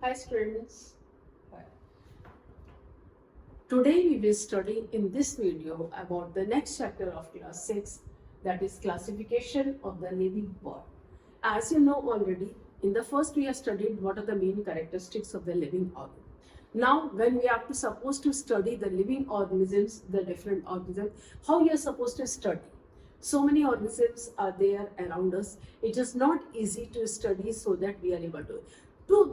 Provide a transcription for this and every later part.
Hi students. Hi. Today we will study in this video about the next chapter of class 6, that is classification of the living world. As you know already, in the first we have studied what are the main characteristics of the living organ. Now when we are supposed to study the living organisms, the different organisms, how you are supposed to study. So many organisms are there around us. It is not easy to study so that we are able to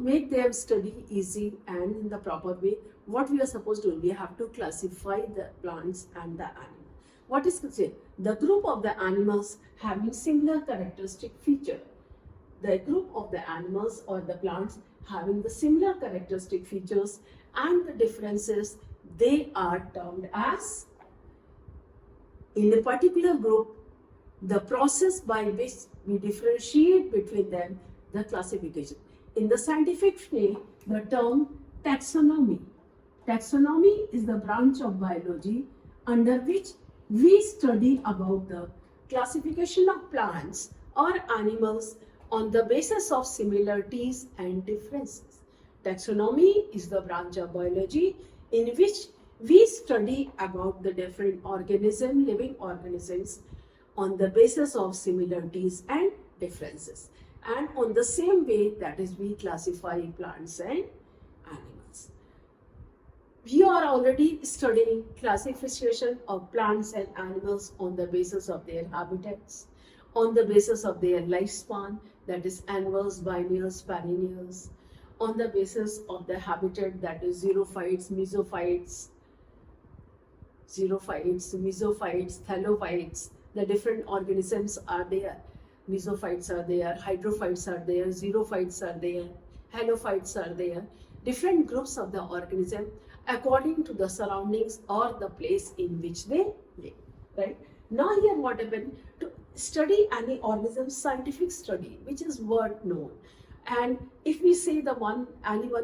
make them study easy and in the proper way. What we are supposed to do, we have to classify the plants and the animals. What is it? The group of the animals having similar characteristic feature. The group of the animals or the plants having the similar characteristic features and the differences, they are termed as, in a particular group, the process by which we differentiate between them, the classification. In the scientific name, the term taxonomy. Taxonomy is the branch of biology under which we study about the classification of plants or animals on the basis of similarities and differences. Taxonomy is the branch of biology in which we study about the different living organisms on the basis of similarities and differences. And on the same way, that is, we classify plants and animals. We are already studying classification of plants and animals on the basis of their habitats, on the basis of their lifespan, that is annuals, biennials, perennials, on the basis of the habitat, that is xerophytes, mesophytes, thallophytes. The different organisms are there. Mesophytes are there, hydrophytes are there, xerophytes are there, halophytes are there. Different groups of the organism according to the surroundings or the place in which they live. Right? Now here what happened, to study any organism, scientific study, which is word known. And if we say any one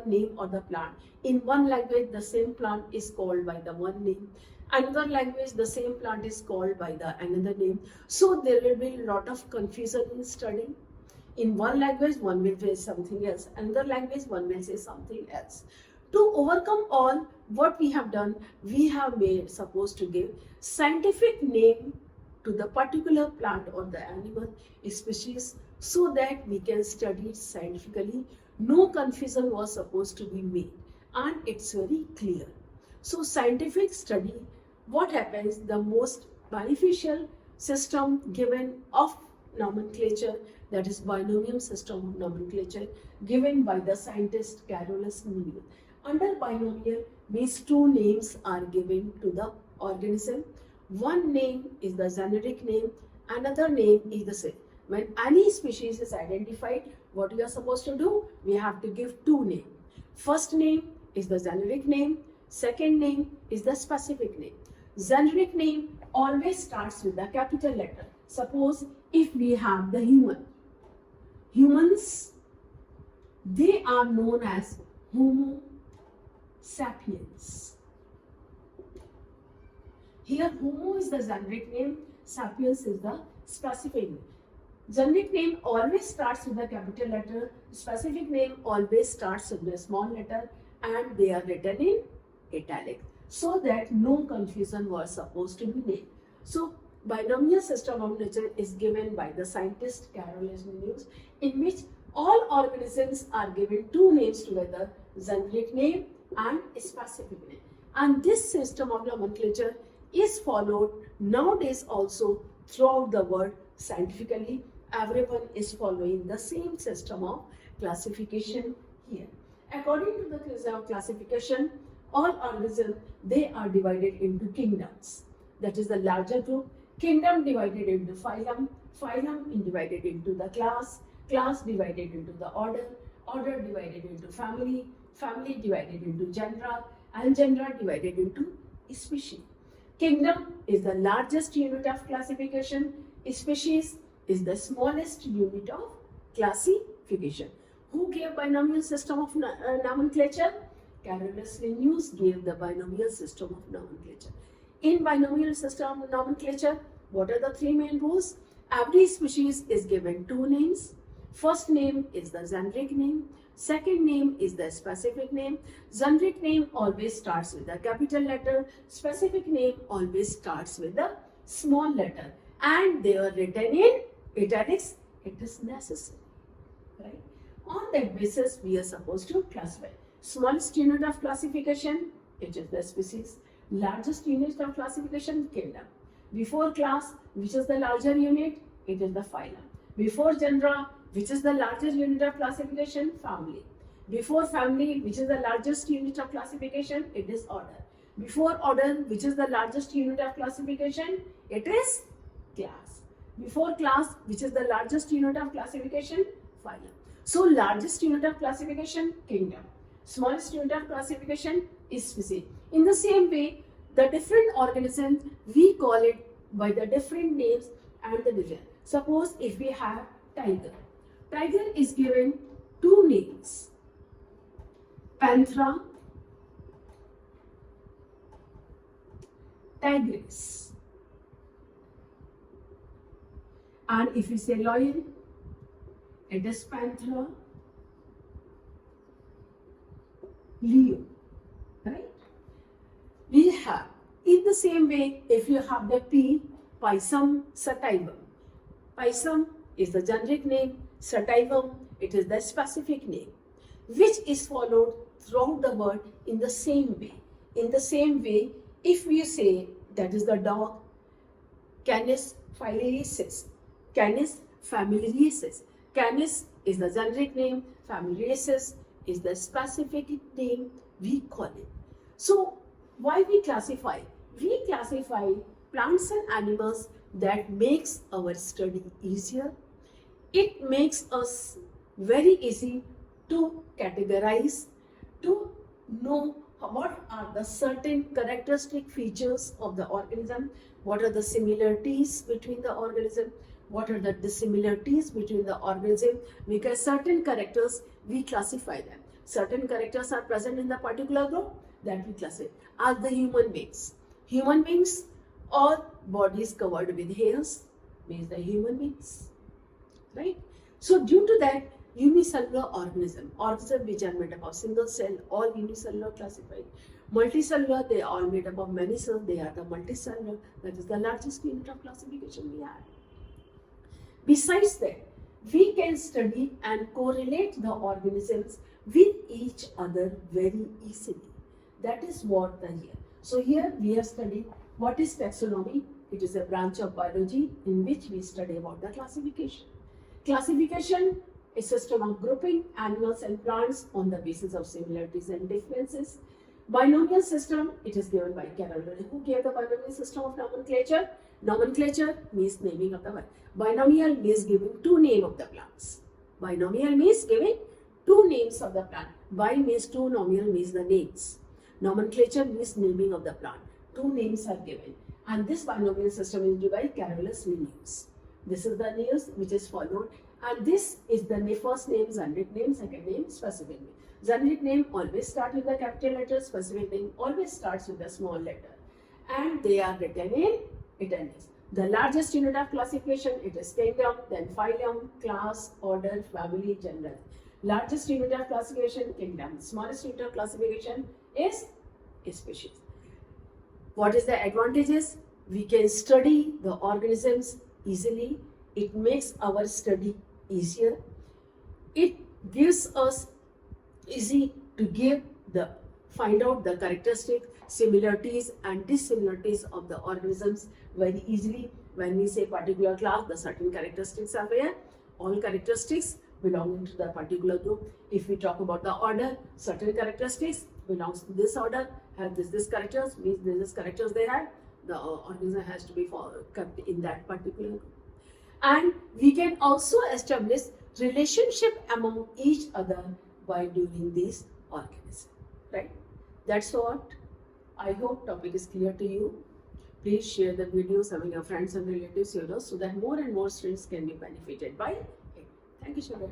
name or the plant, in one language the same plant is called by the one name. Another language, the same plant is called by the another name. So there will be a lot of confusion in studying. In one language, one will say something else. Another language, one will say something else. To overcome all, what we have done, we have supposed to give scientific name to the particular plant or the animal species so that we can study it scientifically. No confusion was supposed to be made, and it's very clear. So scientific study, what happens, the most beneficial system given of nomenclature, that is binomial system of nomenclature, given by the scientist Carolus Linnaeus. Under binomial means two names are given to the organism. One name is the generic name, another name is the same. When any species is identified, what we are supposed to do? We have to give two names. First name is the generic name, second name is the specific name. Generic name always starts with the capital letter. Suppose if we have the humans, they are known as Homo sapiens. Here Homo is the generic name, sapiens is the specific name. Generic name always starts with the capital letter, specific name always starts with the small letter, and they are written in italic so that no confusion was supposed to be made. So binomial system of nature is given by the scientist Carolus Linnaeus, in which all organisms are given two names together, generic name and specific name. And this system of nomenclature is followed nowadays also throughout the world scientifically. Everyone is following the same system of classification here. According to the system of classification, all organisms, they are divided into kingdoms. That is the larger group. Kingdom divided into phylum, phylum divided into the class, class divided into the order, order divided into family, family divided into genera, and genera divided into species. Kingdom is the largest unit of classification. Species is the smallest unit of classification. Who gave binomial system of nomenclature? Carolus Linnaeus gave the binomial system of nomenclature. In binomial system nomenclature, what are the three main rules? Every species is given two names. First name is the generic name. Second name is the specific name. Generic name always starts with a capital letter. Specific name always starts with a small letter. And they are written in italics. It is necessary. Right? On that basis, we are supposed to classify. Smallest unit of classification, it is the species. Largest unit of classification, kingdom. Before class, which is the larger unit, it is the phylum. Before genera, which is the largest unit of classification, family. Before family, which is the largest unit of classification, it is order. Before order, which is the largest unit of classification, it is class. Before class, which is the largest unit of classification, phylum. So largest unit of classification, kingdom. Smallest unit of classification is species. In the same way, the different organisms, we call it by the different names and the different. Suppose if we have tiger. Tiger is given two names. Panthera, tigris. And if we say lion, it is Panthera, Leo, right? We have, in the same way, if you have the P, Pisum sativum. Pisum is the generic name, sativum, it is the specific name, which is followed throughout the word in the same way. In the same way, if we say that is the dog, Canis familiaris, Canis familiaris. Canis is the generic name, familiaris is the specific name, we call it. So, why we classify? We classify plants and animals that makes our study easier. It makes us very easy to categorize, to know what are the certain characteristic features of the organism, what are the similarities between the organism, what are the dissimilarities between the organism, because certain characters we classify them. Certain characters are present in the particular group that we classify as the human beings. Human beings or bodies covered with hairs means the human beings, right? So due to that, unicellular organism which are made up of single cell, all unicellular classified. Multicellular, they are all made up of many cells, they are the multicellular, that is the largest unit of classification we have. Besides that, we can study and correlate the organisms with each other very easily. That is what the here. So here we have studied what is taxonomy. It is a branch of biology in which we study about the classification. Classification is a system of grouping animals and plants on the basis of similarities and differences. Binomial system, it is given by Carroll. Who gave the binomial system of nomenclature? Nomenclature means naming of the word. Binomial means giving two names of the plants. Binomial means giving two names of the plant. Bi means two, nomial means the names. Nomenclature means naming of the plant. Two names are given. And this binomial system is given by Carolus Linnaeus. This is the names which is followed. And this is the first name, generic name, second name, specific name. Generic name always starts with the capital letter, specific name always starts with a small letter. And they are written in italics. The largest unit of classification, it is kingdom, then phylum, class, order, family, general. Largest unit of classification, kingdom. Smallest unit of classification is species. What is the advantages? We can study the organisms easily. It makes our study easier. It gives us easy to find out the characteristics, similarities and dissimilarities of the organisms very easily. When we say particular class, the certain characteristics are there. All characteristics belonging to the particular group. If we talk about the order, certain characteristics belongs to this order, have this characters, means this characters they have, the organism has to be kept in that particular group. And we can also establish relationship among each other by doing these organisms, right? That's what. I hope topic is clear to you. Please share the videos among your friends and relatives so that more and more students can be benefited by it. Thank you, children.